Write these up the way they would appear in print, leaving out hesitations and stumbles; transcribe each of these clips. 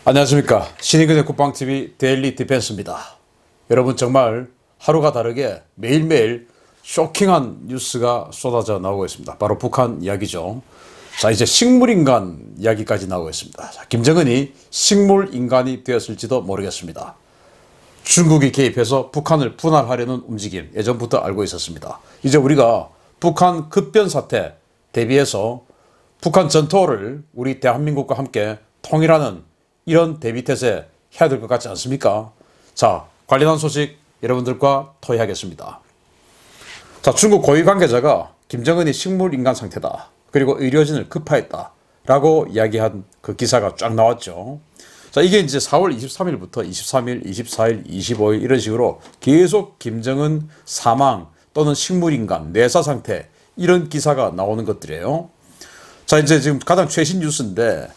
안녕하십니까. 신의근의 국방TV 데일리 디펜스입니다. 여러분, 정말 하루가 다르게 매일매일 쇼킹한 뉴스가 쏟아져 나오고 있습니다. 바로 북한 이야기죠. 자, 이제 식물인간 이야기까지 나오고 있습니다. 자, 김정은이 식물인간이 되었을지도 모르겠습니다. 중국이 개입해서 북한을 분할하려는 움직임, 예전부터 알고 있었습니다. 이제 우리가 북한 급변 사태 대비해서 북한 전투를 우리 대한민국과 함께 통일하는 이런 대비태세 해야 될 것 같지 않습니까? 자, 관련한 소식 여러분들과 토의하겠습니다. 자, 중국 고위 관계자가 김정은이 식물인간 상태다, 그리고 의료진을 급파했다 라고 이야기한 그 기사가 쫙 나왔죠. 자, 이게 이제 4월 23일부터 23일, 24일, 25일 이런 식으로 계속 김정은 사망 또는 식물인간 뇌사 상태 이런 기사가 나오는 것들이에요. 자, 이제 지금 가장 최신 뉴스인데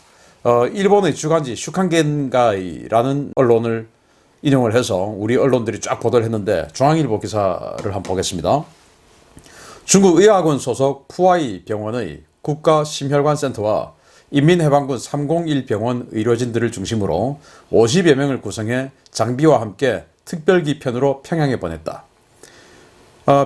일본의 주간지 슈칸겐가이라는 언론을 인용을 해서 우리 언론들이 쫙 보도를 했는데, 중앙일보 기사를 한번 보겠습니다. 중국 의학원 소속 푸아이 병원의 국가심혈관센터와 인민해방군 301 병원 의료진들을 중심으로 50여 명을 구성해 장비와 함께 특별기 편으로 평양에 보냈다.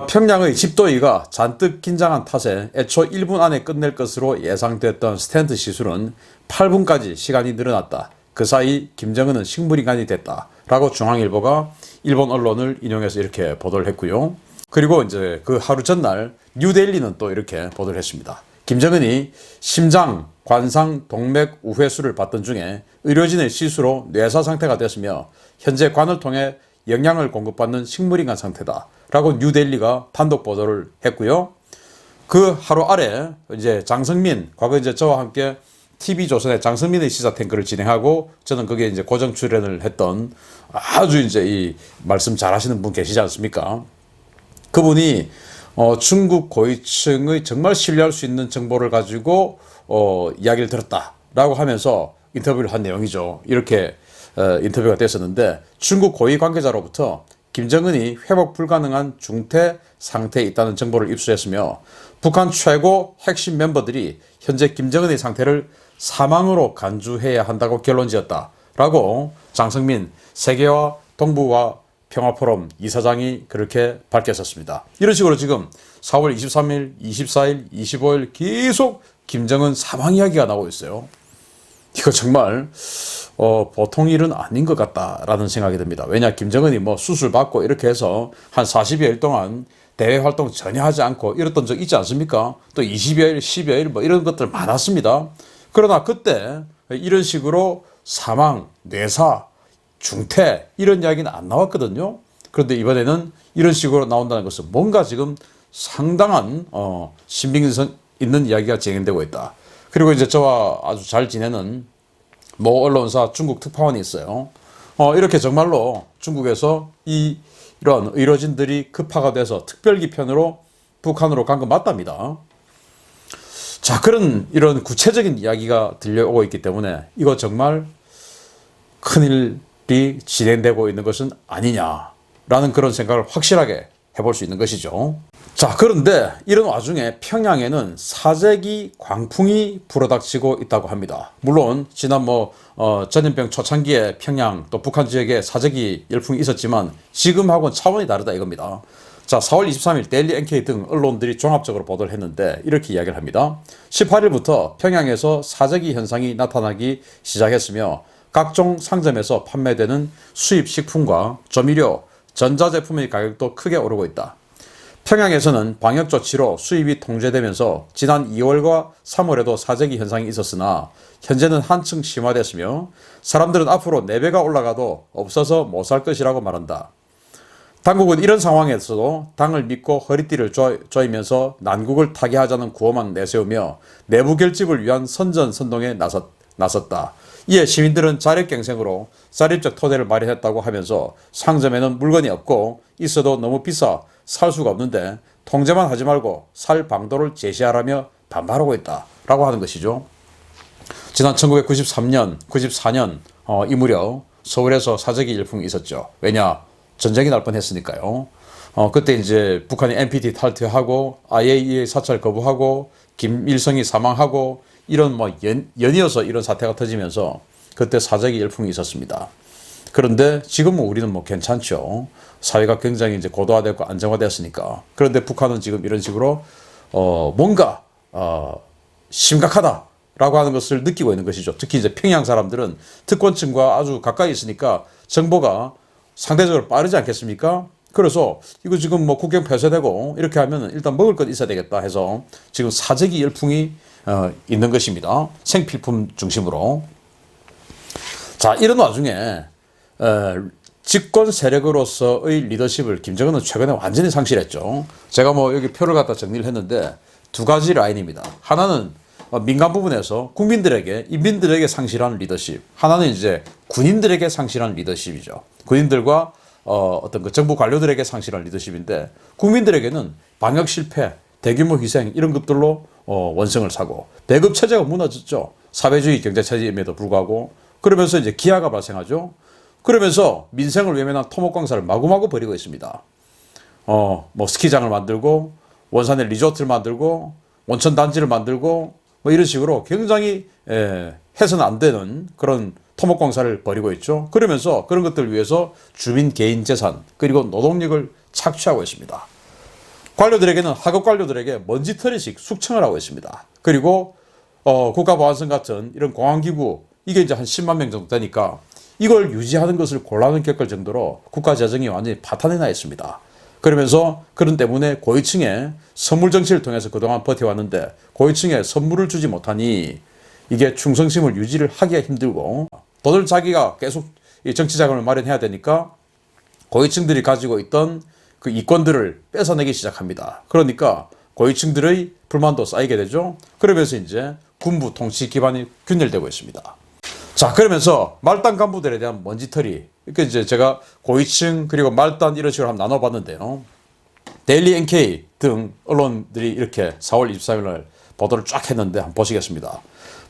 평양의 집도의가 잔뜩 긴장한 탓에 애초 1분 안에 끝낼 것으로 예상됐던 스텐트 시술은 8분까지 시간이 늘어났다. 그 사이 김정은은 식물인간이 됐다 라고 중앙일보가 일본 언론을 인용해서 이렇게 보도를 했고요. 그리고 이제 그 하루 전날 뉴델리는 또 이렇게 보도를 했습니다. 김정은이 심장, 관상, 동맥 우회수를 받던 중에 의료진의 실수로 뇌사 상태가 됐으며 현재 관을 통해 영양을 공급받는 식물인간 상태다 라고 뉴델리가 단독 보도를 했고요. 그 하루 아래 이제 장성민, 과거 이제 저와 함께 TV조선의 장성민의 시사 탱크를 진행하고 저는 거기에 이제 고정 출연을 했던 아주 이제 이 말씀 잘 하시는 분 계시지 않습니까? 그분이 중국 고위층의 정말 신뢰할 수 있는 정보를 가지고 이야기를 들었다라고 하면서 인터뷰를 한 내용이죠. 이렇게 인터뷰가 됐었는데, 중국 고위 관계자로부터 김정은이 회복 불가능한 중태 상태에 있다는 정보를 입수했으며 북한 최고 핵심 멤버들이 현재 김정은의 상태를 사망으로 간주해야 한다고 결론지었다라고 장성민 세계화 동북아 평화포럼 이사장이 그렇게 밝혔었습니다. 이런 식으로 지금 4월 23일, 24일, 25일 계속 김정은 사망 이야기가 나오고 있어요. 이거 정말 보통 일은 아닌 것 같다라는 생각이 듭니다. 왜냐, 김정은이 뭐 수술 받고 이렇게 해서 한 40여일 동안 대외 활동 전혀 하지 않고 이랬던 적 있지 않습니까? 또 20여일, 10여일 뭐 이런 것들 많았습니다. 그러나 그때 이런 식으로 사망, 뇌사, 중태 이런 이야기는 안 나왔거든요. 그런데 이번에는 이런 식으로 나온다는 것은 뭔가 지금 상당한 신빙성 있는 이야기가 진행되고 있다. 그리고 이제 저와 아주 잘 지내는 모 언론사 중국 특파원이 있어요. 이렇게 정말로 중국에서 이런 의료진들이 급파가 돼서 특별기 편으로 북한으로 간 건 맞답니다. 자, 이런 구체적인 이야기가 들려오고 있기 때문에 이거 정말 큰일이 진행되고 있는 것은 아니냐라는 그런 생각을 확실하게 해볼 수 있는 것이죠. 자, 그런데 이런 와중에 평양에는 사재기 광풍이 불어닥치고 있다고 합니다. 물론 지난 전염병 초창기에 평양 또 북한 지역에 사재기 열풍이 있었지만 지금하고는 차원이 다르다 이겁니다. 자, 4월 23일 데일리 NK 등 언론들이 종합적으로 보도를 했는데 이렇게 이야기를 합니다. 18일부터 평양에서 사재기 현상이 나타나기 시작했으며 각종 상점에서 판매되는 수입 식품과 조미료, 전자제품의 가격도 크게 오르고 있다. 평양에서는 방역 조치로 수입이 통제되면서 지난 2월과 3월에도 사재기 현상이 있었으나 현재는 한층 심화됐으며 사람들은 앞으로 4배가 올라가도 없어서 못 살 것이라고 말한다. 당국은 이런 상황에서도 당을 믿고 허리띠를 조이면서 난국을 타개하자는 구호만 내세우며 내부 결집을 위한 선전선동에 나섰다. 이에 시민들은 자력갱생으로 자립적 토대를 마련했다고 하면서 상점에는 물건이 없고 있어도 너무 비싸 살 수가 없는데 통제만 하지 말고 살 방도를 제시하라며 반발하고 있다라고 하는 것이죠. 지난 1993년, 94년 이 무렵 서울에서 사재기 열풍이 있었죠. 왜냐? 전쟁이 날 뻔했으니까요. 그때 이제 북한이 NPT 탈퇴하고 IAEA 사찰 거부하고 김일성이 사망하고 이런 연이어서 이런 사태가 터지면서 그때 사재기 열풍이 있었습니다. 그런데 지금은 우리는 뭐 괜찮죠. 사회가 굉장히 이제 고도화되고 안정화되었으니까. 그런데 북한은 지금 이런 식으로 뭔가 심각하다라고 하는 것을 느끼고 있는 것이죠. 특히 이제 평양 사람들은 특권층과 아주 가까이 있으니까 정보가 상대적으로 빠르지 않겠습니까? 그래서 이거 지금 뭐 국경 폐쇄되고 이렇게 하면 일단 먹을 것 있어야 되겠다 해서 지금 사재기 열풍이 있는 것입니다. 생필품 중심으로. 자, 이런 와중에 집권 세력으로서의 리더십을 김정은은 최근에 완전히 상실했죠. 제가 뭐 여기 표를 갖다 정리를 했는데 두 가지 라인입니다. 하나는 민간 부분에서 국민들에게, 인민들에게 상실한 리더십. 하나는 이제 군인들에게 상실한 리더십이죠. 군인들과 어떤 그 정부 관료들에게 상실한 리더십인데, 국민들에게는 방역 실패, 대규모 희생 이런 것들로 원성을 사고, 배급 체제가 무너졌죠. 사회주의 경제 체제임에도 불구하고. 그러면서 이제 기아가 발생하죠. 그러면서 민생을 외면한 토목공사를 마구마구 벌이고 있습니다. 뭐 스키장을 만들고 원산에 리조트를 만들고 온천 단지를 만들고 뭐 이런 식으로 굉장히 해서는 안 되는 그런 토목공사를 벌이고 있죠. 그러면서 그런 것들을 위해서 주민 개인 재산 그리고 노동력을 착취하고 있습니다. 관료들에게는 하급 관료들에게 먼지털이식 숙청을 하고 있습니다. 그리고 국가보안성 같은 이런 공안기구 이게 이제 한 10만 명 정도 되니까 이걸 유지하는 것을 곤란을 겪을 정도로 국가 재정이 완전히 파탄이 나 있습니다. 그러면서 그런 때문에 고위층에 선물 정치를 통해서 그동안 버텨왔는데 고위층에 선물을 주지 못하니 이게 충성심을 유지를 하기가 힘들고 돈을 자기가 계속 정치 자금을 마련해야 되니까 고위층들이 가지고 있던 그 이권들을 뺏어내기 시작합니다. 그러니까 고위층들의 불만도 쌓이게 되죠. 그러면서 이제 군부 통치 기반이 균열되고 있습니다. 자, 그러면서 말단 간부들에 대한 먼지털이, 그러니까 이제 제가 고위층 그리고 말단 이런 식으로 한번 나눠봤는데요. 데일리 NK 등 언론들이 이렇게 4월 23일 날 보도를 쫙 했는데 한번 보시겠습니다.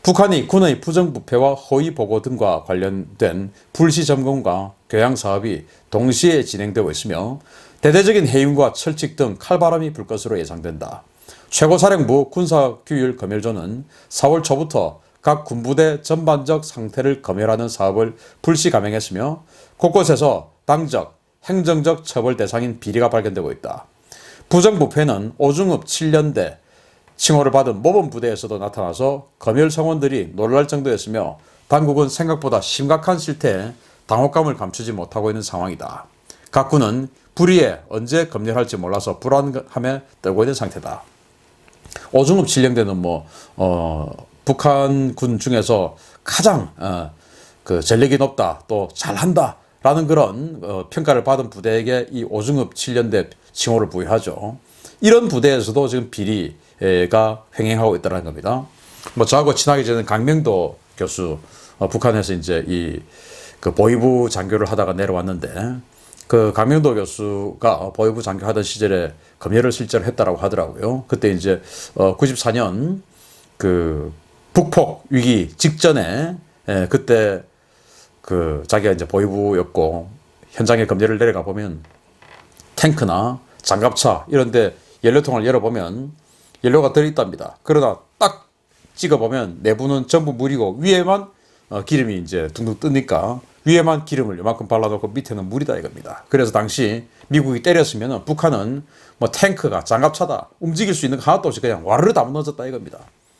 북한이 군의 부정부패와 허위 보고 등과 관련된 불시 점검과 교양 사업이 동시에 진행되고 있으며 대대적인 해임과 철칙 등 칼바람이 불 것으로 예상된다. 최고사령부 군사규율검열조는 4월 초부터 각 군부대 전반적 상태를 검열하는 사업을 불시 감행했으며 곳곳에서 당적, 행정적 처벌 대상인 비리가 발견되고 있다. 부정부패는 오중읍 7년대 칭호를 받은 모범부대에서도 나타나서 검열 성원들이 놀랄 정도였으며 당국은 생각보다 심각한 실태에 당혹감을 감추지 못하고 있는 상황이다. 각 군은 불의에 언제 검열할지 몰라서 불안함에 떨고 있는 상태다. 오중읍 7년대는 북한 군 중에서 가장 그 전력이 높다 또 잘한다 라는 그런 평가를 받은 부대에게 이 오중읍 7년대 칭호를 부여하죠. 이런 부대에서도 지금 비리가 횡행하고 있다는 겁니다. 저하고 친하게 지낸 강명도 교수, 북한에서 이제 그 보위부 장교를 하다가 내려왔는데 그 강명도 교수가 보위부 장교 하던 시절에 검열을 실제로 했다라고 하더라고요. 그때 이제 94년 그 북폭 위기 직전에 그때 그 자기가 이제 보위부였고 현장에 검열을 내려가 보면 탱크나 장갑차 이런데 연료통을 열어보면 연료가 들어있답니다. 그러나 딱 찍어보면 내부는 전부 물이고 위에만 기름이 이제 둥둥 뜨니까 위에만 기름을 요만큼 발라놓고 밑에는 물이다 이겁니다. 그래서 당시 미국이 때렸으면 북한은 탱크가 장갑차다 움직일 수 있는 거 하나도 없이 그냥 와르르 다 무너졌다 이겁니다.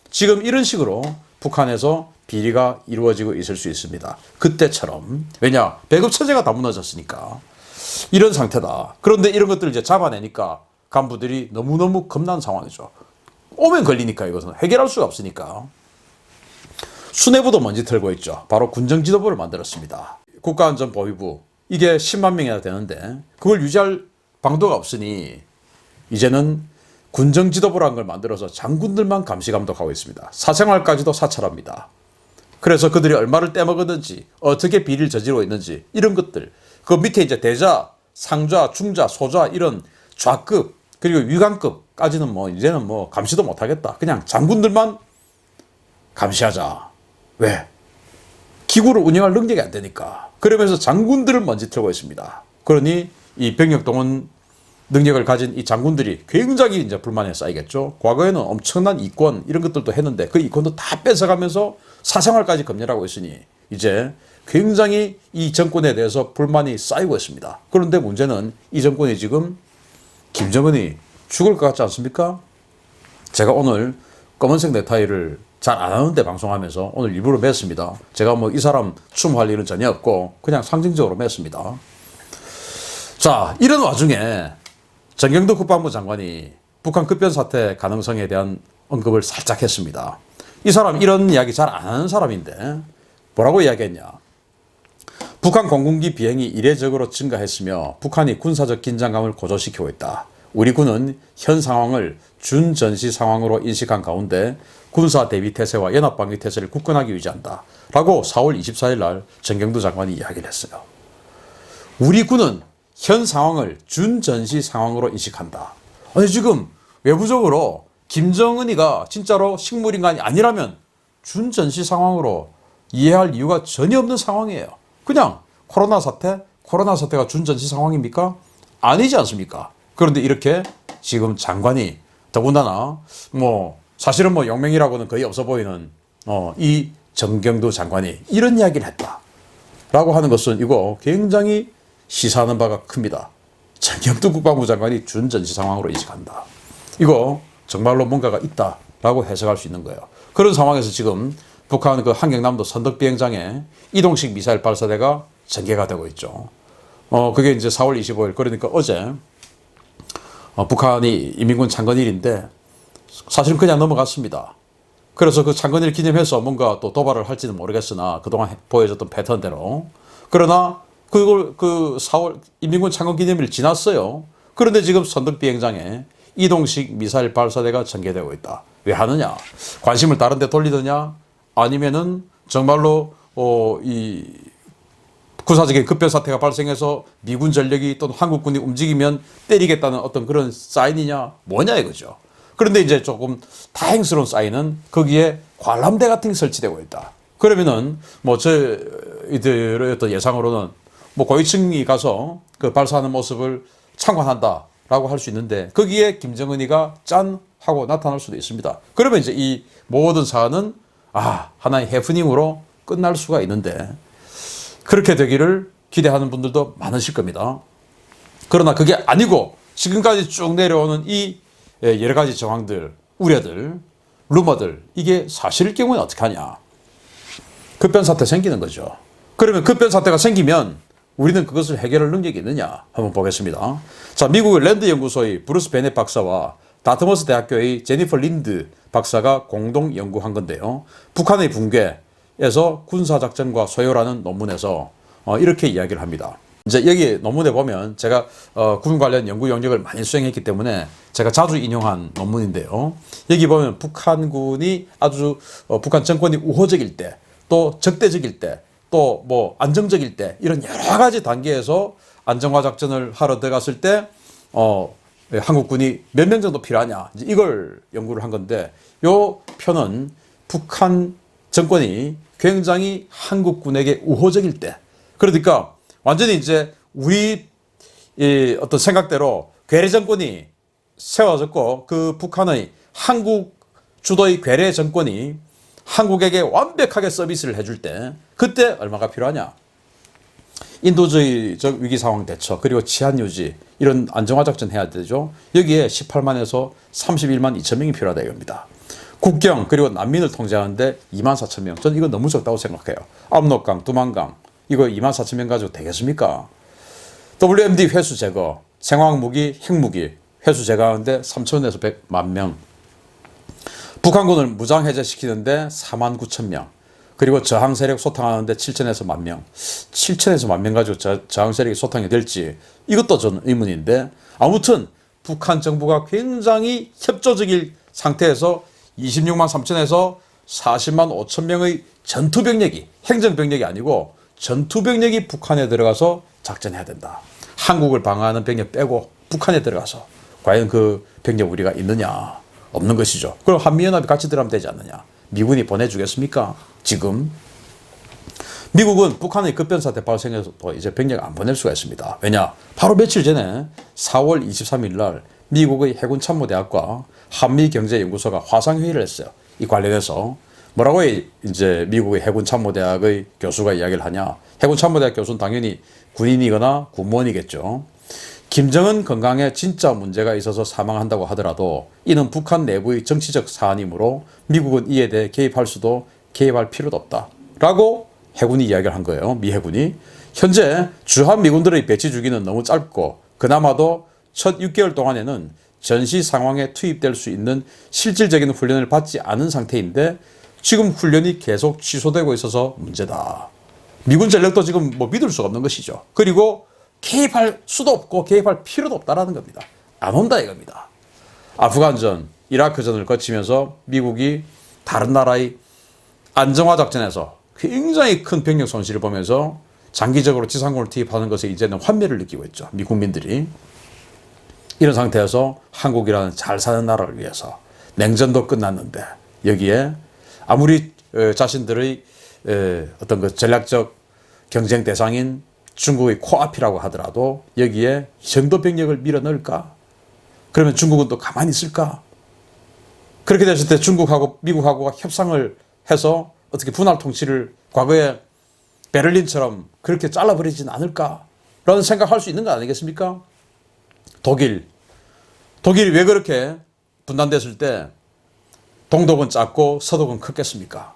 지금 이런 식으로 북한에서 비리가 이루어지고 있을 수 있습니다. 그때처럼. 왜냐? 배급체제가 다 무너졌으니까. 이런 상태다. 그런데 이런 것들을 이제 잡아내니까 간부들이 너무너무 겁난 상황이죠. 오면 걸리니까 이것은 해결할 수가 없으니까. 수뇌부도 먼지 털고 있죠. 바로 군정지도부를 만들었습니다. 국가안전보위부. 이게 10만 명이나 되는데 그걸 유지할 방도가 없으니 이제는 군정지도부라는 걸 만들어서 장군들만 감시감독하고 있습니다. 사생활까지도 사찰합니다. 그래서 그들이 얼마를 떼먹었는지 어떻게 비리를 저지르고 있는지 이런 것들 그 밑에 이제 대자, 상좌, 중좌, 소좌 이런 좌급 그리고 위관급까지는 이제는 감시도 못하겠다. 그냥 장군들만 감시하자. 왜? 기구를 운영할 능력이 안 되니까. 그러면서 장군들을 먼지 털고 있습니다. 그러니 이 병력 동원 능력을 가진 이 장군들이 굉장히 이제 불만에 쌓이겠죠. 과거에는 엄청난 이권 이런 것들도 했는데 그 이권도 다 뺏어가면서 사생활까지 검열하고 있으니 이제 굉장히 이 정권에 대해서 불만이 쌓이고 있습니다. 그런데 문제는 이 정권이 지금 김정은이 죽을 것 같지 않습니까? 제가 오늘 검은색 넥타이를 잘 안 하는데 방송하면서 오늘 일부러 맸습니다. 제가 뭐 이 사람 추모할 일은 전혀 없고 그냥 상징적으로 맸습니다. 자, 이런 와중에 정경도 국방부 장관이 북한 급변 사태 가능성에 대한 언급을 살짝 했습니다. 이 사람 이런 이야기 잘 안 하는 사람인데 뭐라고 이야기했냐. 북한 공군기 비행이 이례적으로 증가했으며 북한이 군사적 긴장감을 고조시키고 있다. 우리 군은 현 상황을 준전시 상황으로 인식한 가운데 군사 대비 태세와 연합방위 태세를 굳건하게 유지한다. 라고 4월 24일 날 정경도 장관이 이야기를 했어요. 우리 군은 현 상황을 준전시 상황으로 인식한다. 아니 지금 외부적으로 김정은이가 진짜로 식물인간이 아니라면 준전시 상황으로 이해할 이유가 전혀 없는 상황이에요. 그냥 코로나 사태가 준전시 상황입니까? 아니지 않습니까? 그런데 이렇게 지금 장관이 더군다나 뭐 사실은 뭐 용맹이라고는 거의 없어 보이는 이 정경도 장관이 이런 이야기를 했다라고 하는 것은 이거 굉장히 시사하는 바가 큽니다. 정경도 국방부 장관이 준전시 상황으로 인식한다. 이거 정말로 뭔가가 있다라고 해석할 수 있는 거예요. 그런 상황에서 지금 북한 그 한경남도 선덕비행장에 이동식 미사일 발사대가 전개가 되고 있죠. 그게 이제 4월 25일 그러니까 어제 북한이 인민군 창건일인데 사실은 그냥 넘어갔습니다. 그래서 그 창건일 기념해서 뭔가 또 도발을 할지는 모르겠으나 그동안 보여줬던 패턴대로 그러나 그걸 그 4월 인민군 창건 기념일 지났어요. 그런데 지금 선덕비행장에 이동식 미사일 발사대가 전개되고 있다. 왜 하느냐? 관심을 다른 데 돌리느냐? 아니면은 정말로 이 군사적인 급변 사태가 발생해서 미군 전력이 또는 한국군이 움직이면 때리겠다는 어떤 그런 사인이냐? 뭐냐 이거죠. 그런데 이제 조금 다행스러운 사인은 거기에 관람대 같은 게 설치되고 있다. 그러면은 뭐 저희들의 어떤 예상으로는 뭐 고위층이 가서 그 발사하는 모습을 참관한다라고 할 수 있는데 거기에 김정은이가 짠 하고 나타날 수도 있습니다. 그러면 이제 이 모든 사안은 하나의 해프닝으로 끝날 수가 있는데 그렇게 되기를 기대하는 분들도 많으실 겁니다. 그러나 그게 아니고 지금까지 쭉 내려오는 이 여러 가지 정황들, 우려들, 루머들 이게 사실일 경우는 어떻게 하냐. 급변 사태 생기는 거죠. 그러면 급변 사태가 생기면 우리는 그것을 해결할 능력이 있느냐 한번 보겠습니다. 자, 미국의 랜드 연구소의 브루스 베넷 박사와 다트머스 대학교의 제니퍼 린드 박사가 공동 연구한 건데요. 북한의 붕괴에서 군사작전과 소요라는 논문에서 이렇게 이야기를 합니다. 이제 여기 논문에 보면 제가 군 관련 연구 영역을 많이 수행했기 때문에 제가 자주 인용한 논문인데요. 여기 보면 북한군이 아주 북한 정권이 우호적일 때, 또 적대적일 때, 또 뭐 안정적일 때 이런 여러 가지 단계에서 안정화 작전을 하러 들어갔을 때 한국군이 몇 명 정도 필요하냐 이걸 연구를 한 건데 요 표는 북한 정권이 굉장히 한국군에게 우호적일 때 그러니까 완전히 이제 우리 어떤 생각대로 괴뢰 정권이 세워졌고 그 북한의 한국 주도의 괴뢰 정권이 한국에게 완벽하게 서비스를 해줄 때 그때 얼마가 필요하냐. 인도주의적 위기 상황 대처 그리고 치안 유지 이런 안정화 작전 해야 되죠. 여기에 18만에서 31만 2천 명이 필요하다 이겁니다. 국경 그리고 난민을 통제하는데 2만 4천 명. 저는 이건 너무 적다고 생각해요. 압록강, 두만강 이거 2만 4천 명 가지고 되겠습니까? WMD 회수 제거, 생화학무기, 핵무기 회수 제거하는데 3천에서 100만 명. 북한군을 무장 해제시키는데 4만 9천 명. 그리고 저항 세력 소탕하는데 7천에서 1만 명. 7천에서 1만 명 가지고 저항 세력이 소탕이 될지 이것도 저는 의문인데 아무튼 북한 정부가 굉장히 협조적인 상태에서 26만 3천에서 40만 5천 명의 전투병력이 행정병력이 아니고 전투병력이 북한에 들어가서 작전해야 된다. 한국을 방어하는 병력 빼고 북한에 들어가서 과연 그 병력 우리가 있느냐 없는 것이죠. 그럼 한미연합이 같이 들어가면 되지 않느냐. 미군이 보내주겠습니까? 지금 미국은 북한의 급변사태 발생해서도 이제 병력 안 보낼 수가 있습니다. 왜냐? 바로 며칠 전에 4월 23일 날 미국의 해군참모대학과 한미경제연구소가 화상회의를 했어요. 이 관련해서 뭐라고 이제 미국의 해군 참모대학의 교수가 이야기를 하냐. 해군 참모대학 교수는 당연히 군인이거나 군무원이겠죠. 김정은 건강에 진짜 문제가 있어서 사망한다고 하더라도 이는 북한 내부의 정치적 사안이므로 미국은 이에 대해 개입할 필요도 없다 라고 해군이 이야기를 한 거예요. 미 해군이. 현재 주한 미군들의 배치 주기는 너무 짧고 그나마도 첫 6개월 동안에는 전시 상황에 투입될 수 있는 실질적인 훈련을 받지 않은 상태인데 지금 훈련이 계속 취소되고 있어서 문제다. 미군 전력도 지금 뭐 믿을 수가 없는 것이죠. 그리고 개입할 수도 없고 개입할 필요도 없다라는 겁니다. 안 온다 이겁니다. 아프간전, 이라크전을 거치면서 미국이 다른 나라의 안정화 작전에서 굉장히 큰 병력 손실을 보면서 장기적으로 지상군을 투입하는 것에 이제는 환멸을 느끼고 있죠. 미 국민들이. 이런 상태에서 한국이라는 잘 사는 나라를 위해서 냉전도 끝났는데 여기에 아무리 자신들의 어떤 그 전략적 경쟁 대상인 중국의 코앞이라고 하더라도 여기에 정도 병력을 밀어넣을까? 그러면 중국은 또 가만히 있을까? 그렇게 됐을 때 중국하고 미국하고가 협상을 해서 어떻게 분할 통치를 과거에 베를린처럼 그렇게 잘라버리진 않을까? 라는 생각할 수 있는 거 아니겠습니까? 독일이 왜 그렇게 분단됐을 때 동독은 작고 서독은 컸겠습니까?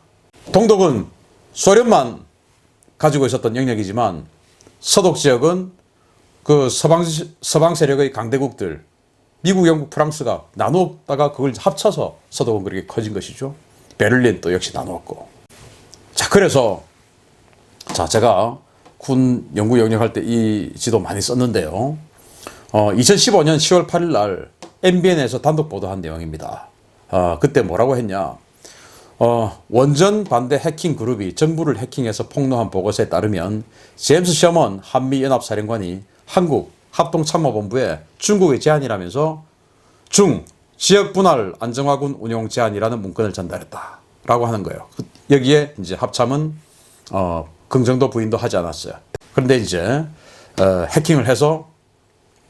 동독은 소련만 가지고 있었던 영역이지만 서독 지역은 그 서방 세력의 강대국들, 미국, 영국, 프랑스가 나누었다가 그걸 합쳐서 서독은 그렇게 커진 것이죠. 베를린 또 역시 나누었고. 자, 그래서 제가 군 연구 영역할 때 이 지도 많이 썼는데요. 2015년 10월 8일 날 MBN에서 단독 보도한 내용입니다. 그때 뭐라고 했냐. 원전 반대 해킹 그룹이 정부를 해킹해서 폭로한 보고서에 따르면 제임스 셔먼 한미연합사령관이 한국 합동참모본부에 중국의 제안이라면서 지역 분할 안정화군 운용 제안이라는 문건을 전달했다라고 하는 거예요. 여기에 이제 합참은 긍정도 부인도 하지 않았어요. 그런데 이제 해킹을 해서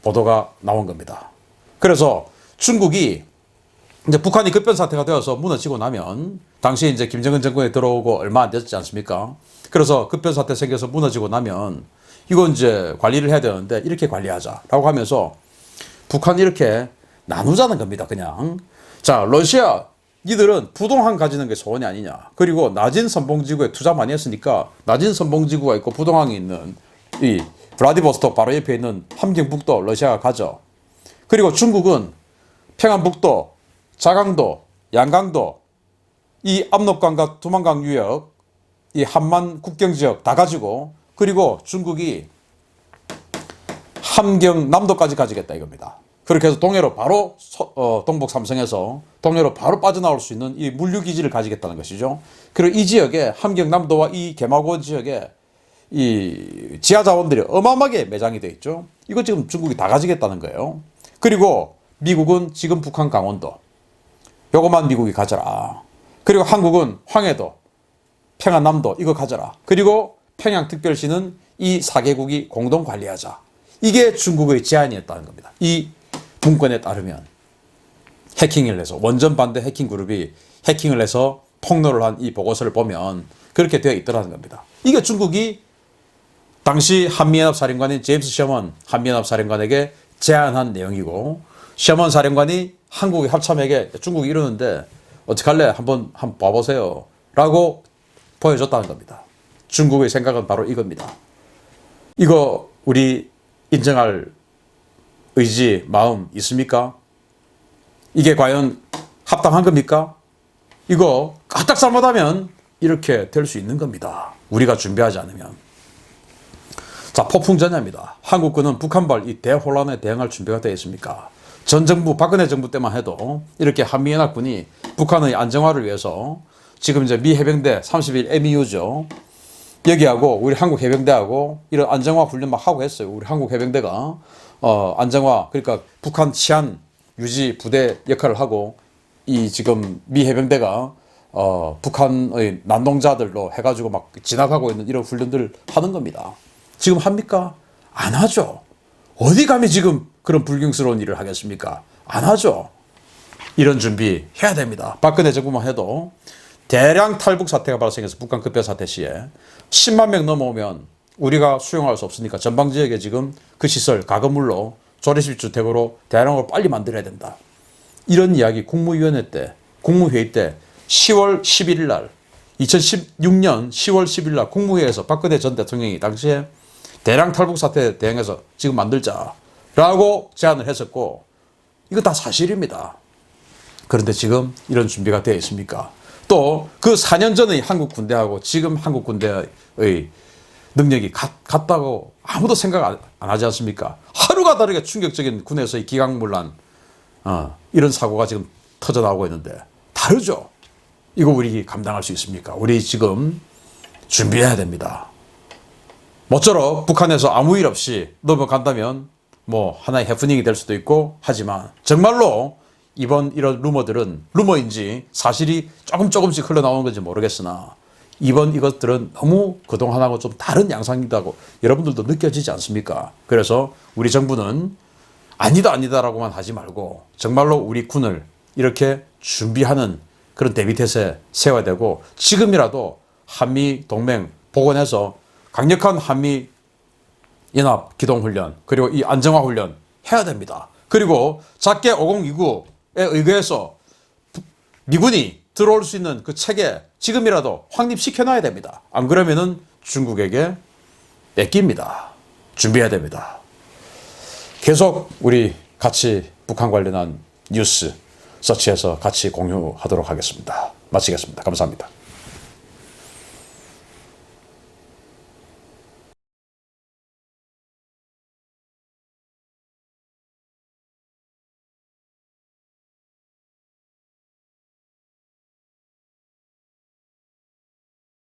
보도가 나온 겁니다. 그래서 중국이 이제 북한이 급변사태가 되어서 무너지고 나면 당시에 이제 김정은 정권에 들어오고 얼마 안 됐지 않습니까? 그래서 급변사태 생겨서 무너지고 나면 이건 이제 관리를 해야 되는데 이렇게 관리하자라고 하면서 북한이 이렇게 나누자는 겁니다. 그냥. 자, 러시아 니들은 부동항 가지는 게 소원이 아니냐. 그리고 낮은 선봉지구에 투자 많이 했으니까 낮은 선봉지구가 있고 부동항이 있는 이 블라디보스톡 바로 옆에 있는 함경북도 러시아가 가져. 그리고 중국은 평안북도, 자강도, 양강도, 이 압록강과 두만강 유역, 이 한만 국경지역 다 가지고 그리고 중국이 함경남도까지 가지겠다 이겁니다. 그렇게 해서 동해로 바로 동북 삼성에서 동해로 바로 빠져나올 수 있는 이 물류기지를 가지겠다는 것이죠. 그리고 이 지역에 함경남도와 이 개마고 지역에 이 지하자원들이 어마어마하게 매장이 되어 있죠. 이거 지금 중국이 다 가지겠다는 거예요. 그리고 미국은 지금 북한 강원도 요거만 미국이 가져라. 그리고 한국은 황해도, 평안남도 이거 가져라. 그리고 평양특별시는 이 4개국이 공동 관리하자. 이게 중국의 제안이었다는 겁니다. 이 문건에 따르면 해킹을 해서 원전 반대 해킹 그룹이 해킹을 해서 폭로를 한 이 보고서를 보면 그렇게 되어 있더라는 겁니다. 이게 중국이 당시 한미연합사령관인 제임스 셔먼 한미연합사령관에게 제안한 내용이고 셔먼 사령관이 한국의 합참에게 중국이 이러는데 어떡할래? 한번 봐보세요. 라고 보여줬다는 겁니다. 중국의 생각은 바로 이겁니다. 이거 우리 인정할 의지, 마음 있습니까? 이게 과연 합당한 겁니까? 이거 까딱 잘못하면 이렇게 될 수 있는 겁니다. 우리가 준비하지 않으면. 자, 폭풍전야입니다. 한국군은 북한발 이 대혼란에 대응할 준비가 되어 있습니까? 전 정부, 박근혜 정부 때만 해도 이렇게 한미연합군이 북한의 안정화를 위해서 지금 이제 미 해병대 31 MEU죠. 여기하고 우리 한국 해병대하고 이런 안정화 훈련 막 하고 했어요. 우리 한국 해병대가 안정화, 그러니까 북한 치안 유지 부대 역할을 하고 이 지금 미 해병대가 북한의 난동자들로 해가지고 막 진압하고 있는 이런 훈련들을 하는 겁니다. 지금 합니까? 안 하죠. 어디 감히 지금 그런 불경스러운 일을 하겠습니까? 안 하죠. 이런 준비 해야 됩니다. 박근혜 정부만 해도 대량 탈북 사태가 발생해서 북한 급변 사태 시에 10만 명 넘어오면 우리가 수용할 수 없으니까 전방 지역에 지금 그 시설 가건물로 조립식주택으로 대량으로 빨리 만들어야 된다. 이런 이야기 국무위원회 때, 국무회의 때 10월 11일 날 2016년 10월 10일 날 국무회의에서 박근혜 전 대통령이 당시에 대량 탈북 사태에 대응해서 지금 만들자라고 제안을 했었고 이거 다 사실입니다. 그런데 지금 이런 준비가 되어 있습니까? 또 그 4년 전의 한국 군대하고 지금 한국 군대의 능력이 같다고 아무도 생각 안 하지 않습니까? 하루가 다르게 충격적인 군에서의 기강문란 이런 사고가 지금 터져 나오고 있는데 다르죠. 이거 우리 감당할 수 있습니까? 우리 지금 준비해야 됩니다. 모쪼록 북한에서 아무 일 없이 넘어간다면 뭐 하나의 해프닝이 될 수도 있고 하지만 정말로 이번 이런 루머들은 루머인지 사실이 조금씩 흘러나오는 건지 모르겠으나 이번 이것들은 너무 그동안하고 좀 다른 양상이라고 여러분들도 느껴지지 않습니까? 그래서 우리 정부는 아니다라고만 하지 말고 정말로 우리 군을 이렇게 준비하는 그런 대비태세 세워야 되고 지금이라도 한미 동맹 복원해서 강력한 한미 연합 기동훈련 그리고 이 안정화 훈련 해야 됩니다. 그리고 작게 5029에 의거해서 미군이 들어올 수 있는 그 체계 지금이라도 확립시켜놔야 됩니다. 안 그러면은 중국에게 뺏깁니다. 준비해야 됩니다. 계속 우리 같이 북한 관련한 뉴스 서치해서 같이 공유하도록 하겠습니다. 마치겠습니다. 감사합니다.